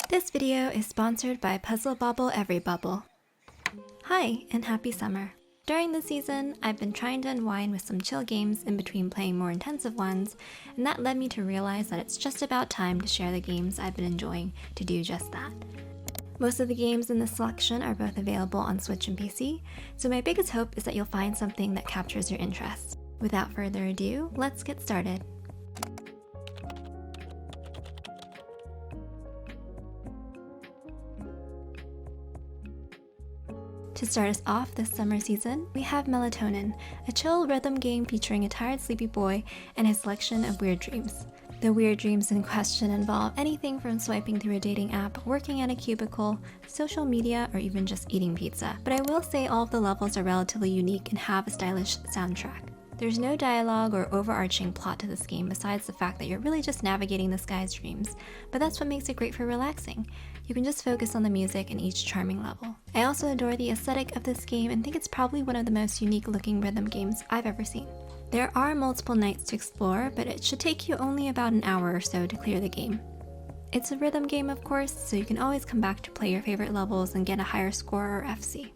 This video is sponsored by Puzzlebubble Everybubble. Hi, and happy summer. During this season, I've been trying to unwind with some chill games in between playing more intensive ones, and that led me to realize that it's just about time to share the games I've been enjoying to do just that. Most of the games in this selection are both available on Switch and PC, so my biggest hope is that you'll find something that captures your interest. Without further ado, let's get started. To start us off this summer season, we have Melatonin, a chill rhythm game featuring a tired sleepy boy and his selection of weird dreams. The weird dreams in question involve anything from swiping through a dating app, working at a cubicle, social media, or even just eating pizza. But I will say all of the levels are relatively unique and have a stylish soundtrack. There's no dialogue or overarching plot to this game besides the fact that you're really just navigating this guy's dreams, but that's what makes it great for relaxing. You can just focus on the music in each charming level. I also adore the aesthetic of this game and think it's probably one of the most unique looking rhythm games I've ever seen. There are multiple nights to explore, but it should take you only about an hour or so to clear the game. It's a rhythm game, of course, so you can always come back to play your favorite levels and get a higher score or FC.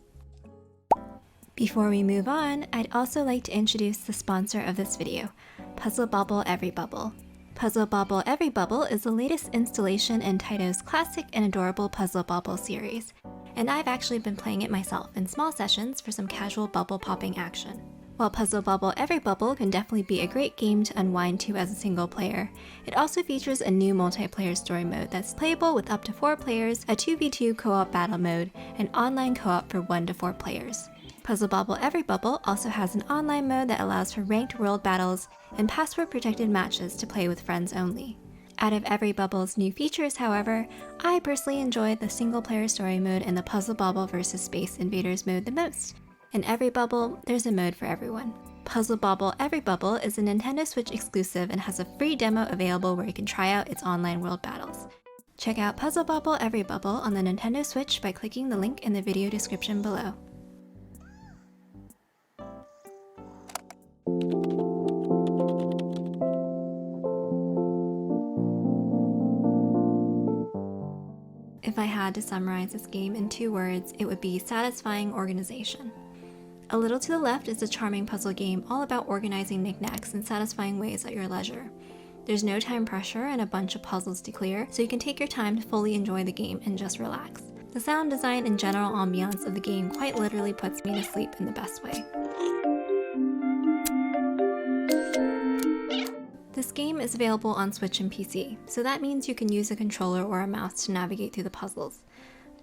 Before we move on, I'd also like to introduce the sponsor of this video, Puzzlebubble Everybubble. Puzzlebubble Everybubble is the latest installation in Taito's classic and adorable Puzzlebubble series, and I've actually been playing it myself in small sessions for some casual bubble popping action. While Puzzlebubble Everybubble can definitely be a great game to unwind to as a single player, it also features a new multiplayer story mode that's playable with up to 4 players, a 2v2 co-op battle mode, and online co-op for 1 to 4 players. Puzzlebubble Everybubble also has an online mode that allows for ranked world battles and password-protected matches to play with friends only. Out of Everybubble's new features, however, I personally enjoyed the single-player story mode and the Puzzlebubble vs. Space Invaders mode the most. In Everybubble, there's a mode for everyone. Puzzlebubble Everybubble is a Nintendo Switch exclusive and has a free demo available where you can try out its online world battles. Check out Puzzlebubble Everybubble on the Nintendo Switch by clicking the link in the video description below. If I had to summarize this game in 2 words, it would be satisfying organization. A little to the left is a charming puzzle game all about organizing knickknacks in satisfying ways at your leisure. There's no time pressure and a bunch of puzzles to clear, so you can take your time to fully enjoy the game and just relax. The sound design and general ambiance of the game quite literally puts me to sleep in the best way. This game is available on Switch and PC, so that means you can use a controller or a mouse to navigate through the puzzles.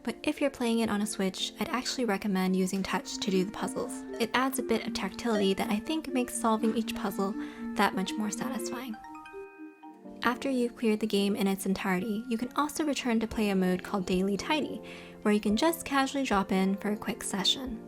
But if you're playing it on a Switch, I'd actually recommend using touch to do the puzzles. It adds a bit of tactility that I think makes solving each puzzle that much more satisfying. After you've cleared the game in its entirety, you can also return to play a mode called Daily Tidy, where you can just casually drop in for a quick session.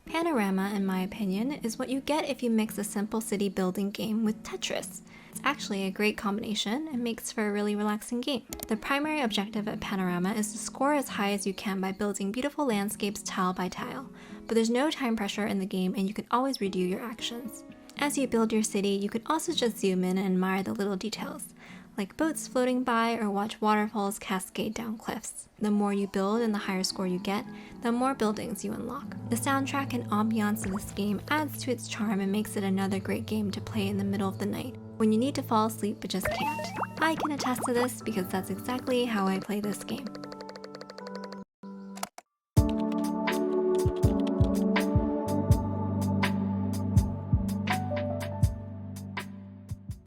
Panorama, in my opinion, is what you get if you mix a simple city building game with Tetris. It's actually a great combination and makes for a really relaxing game. The primary objective of Panorama is to score as high as you can by building beautiful landscapes tile by tile, but there's no time pressure in the game and you can always redo your actions. As you build your city, you can also just zoom in and admire the little details, like boats floating by or watch waterfalls cascade down cliffs. The more you build and the higher score you get, the more buildings you unlock. The soundtrack and ambiance of this game adds to its charm and makes it another great game to play in the middle of the night, when you need to fall asleep but just can't. I can attest to this because that's exactly how I play this game.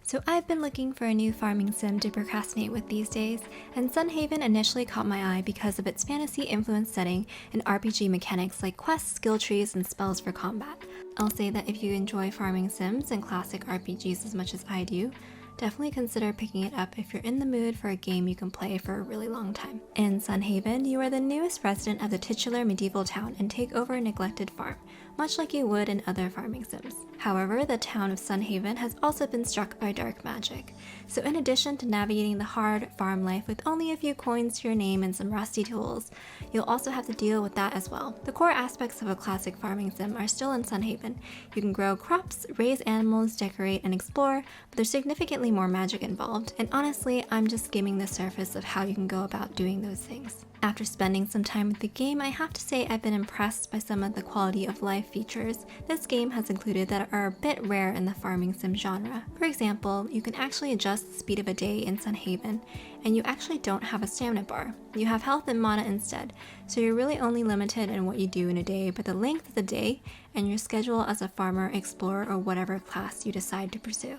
So I've been looking for a new farming sim to procrastinate with these days, and Sunhaven initially caught my eye because of its fantasy-influenced setting and RPG mechanics like quests, skill trees, and spells for combat. I'll say that if you enjoy farming sims and classic RPGs as much as I do, definitely consider picking it up if you're in the mood for a game you can play for a really long time. In Sunhaven, you are the newest resident of the titular medieval town and take over a neglected farm, much like you would in other farming sims. However, the town of Sunhaven has also been struck by dark magic, so in addition to navigating the hard farm life with only a few coins to your name and some rusty tools, you'll also have to deal with that as well. The core aspects of a classic farming sim are still in Sunhaven. You can grow crops, raise animals, decorate, and explore, but there's significantly more magic involved, and honestly, I'm just skimming the surface of how you can go about doing those things. After spending some time with the game, I have to say I've been impressed by some of the quality of life features this game has included that are a bit rare in the farming sim genre. For example, you can actually adjust the speed of a day in Sunhaven, and you actually don't have a stamina bar. You have health and mana instead, so you're really only limited in what you do in a day, but the length of the day and your schedule as a farmer, explorer, or whatever class you decide to pursue.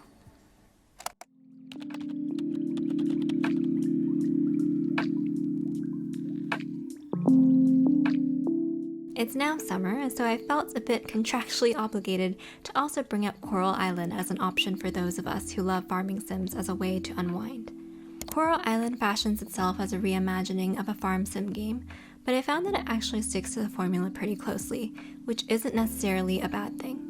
It's now summer, so I felt a bit contractually obligated to also bring up Coral Island as an option for those of us who love farming sims as a way to unwind. Coral Island fashions itself as a reimagining of a farm sim game, but I found that it actually sticks to the formula pretty closely, which isn't necessarily a bad thing.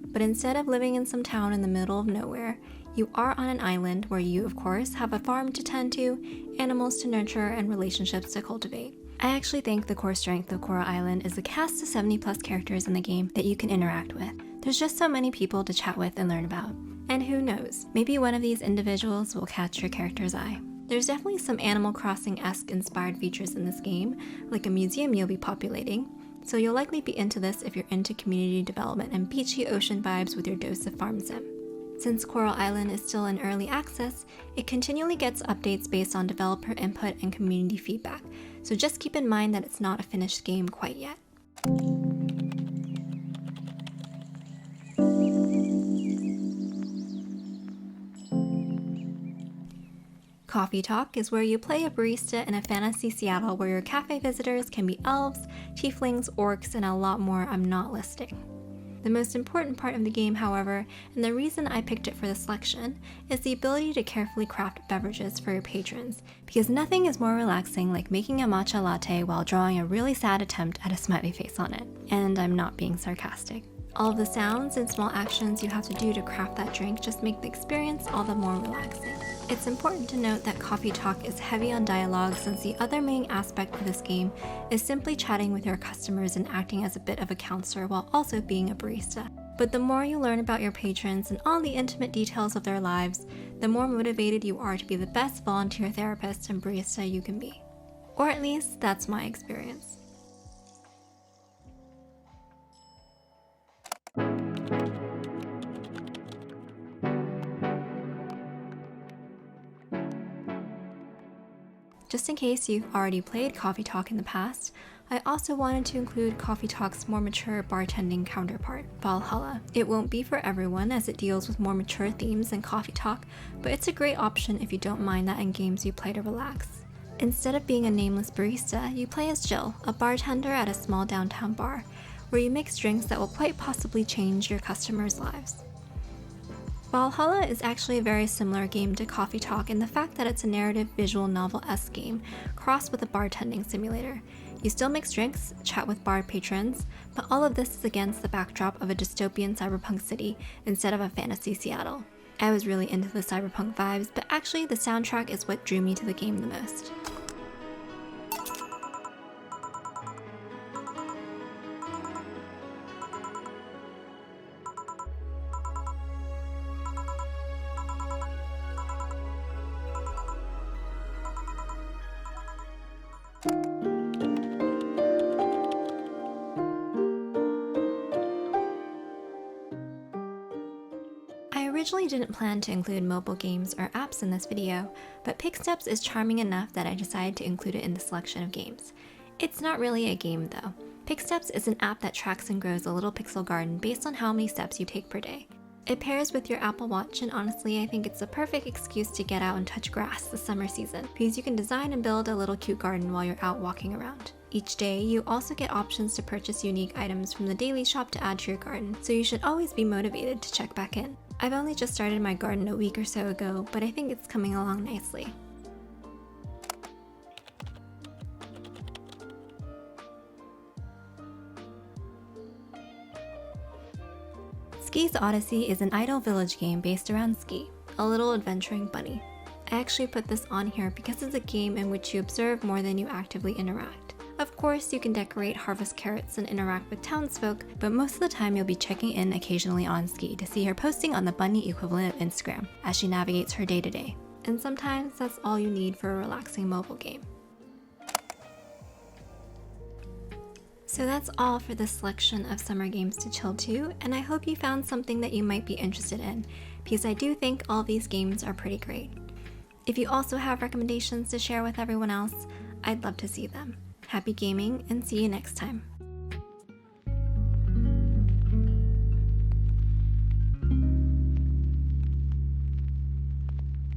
But instead of living in some town in the middle of nowhere, you are on an island where you, of course, have a farm to tend to, animals to nurture, and relationships to cultivate. I actually think the core strength of Coral Island is the cast of 70+ characters in the game that you can interact with. There's just so many people to chat with and learn about. And who knows, maybe one of these individuals will catch your character's eye. There's definitely some Animal Crossing-esque inspired features in this game, like a museum you'll be populating, so you'll likely be into this if you're into community development and beachy ocean vibes with your dose of farm sim. Since Coral Island is still in early access, it continually gets updates based on developer input and community feedback, so just keep in mind that it's not a finished game quite yet. Coffee Talk is where you play a barista in a fantasy Seattle where your cafe visitors can be elves, tieflings, orcs, and a lot more I'm not listing. The most important part of the game, however, and the reason I picked it for the selection, is the ability to carefully craft beverages for your patrons, because nothing is more relaxing like making a matcha latte while drawing a really sad attempt at a smiley face on it. And I'm not being sarcastic. All of the sounds and small actions you have to do to craft that drink just make the experience all the more relaxing. It's important to note that Coffee Talk is heavy on dialogue since the other main aspect of this game is simply chatting with your customers and acting as a bit of a counselor while also being a barista. But the more you learn about your patrons and all the intimate details of their lives, the more motivated you are to be the best volunteer therapist and barista you can be. Or at least, that's my experience. Just in case you've already played Coffee Talk in the past, I also wanted to include Coffee Talk's more mature bartending counterpart, Valhalla. It won't be for everyone as it deals with more mature themes than Coffee Talk, but it's a great option if you don't mind that in games you play to relax. Instead of being a nameless barista, you play as Jill, a bartender at a small downtown bar, where you mix drinks that will quite possibly change your customers' lives. Valhalla is actually a very similar game to Coffee Talk in the fact that it's a narrative visual novel-esque game crossed with a bartending simulator. You still mix drinks, chat with bar patrons, but all of this is against the backdrop of a dystopian cyberpunk city instead of a fantasy Seattle. I was really into the cyberpunk vibes, but actually the soundtrack is what drew me to the game the most. I originally didn't plan to include mobile games or apps in this video, but Pixsteps is charming enough that I decided to include it in the selection of games. It's not really a game though. Pixsteps is an app that tracks and grows a little pixel garden based on how many steps you take per day. It pairs with your Apple Watch, and honestly I think it's a perfect excuse to get out and touch grass this summer season, because you can design and build a little cute garden while you're out walking around. Each day, you also get options to purchase unique items from the daily shop to add to your garden, so you should always be motivated to check back in. I've only just started my garden a week or so ago, but I think it's coming along nicely. Ski's Odyssey is an idle village game based around Ski, a little adventuring bunny. I actually put this on here because it's a game in which you observe more than you actively interact. Of course, you can decorate, harvest carrots, and interact with townsfolk, but most of the time you'll be checking in occasionally on Ski to see her posting on the bunny equivalent of Instagram as she navigates her day-to-day. And sometimes that's all you need for a relaxing mobile game. So that's all for this selection of summer games to chill to, and I hope you found something that you might be interested in, because I do think all these games are pretty great. If you also have recommendations to share with everyone else, I'd love to see them. Happy gaming, and see you next time.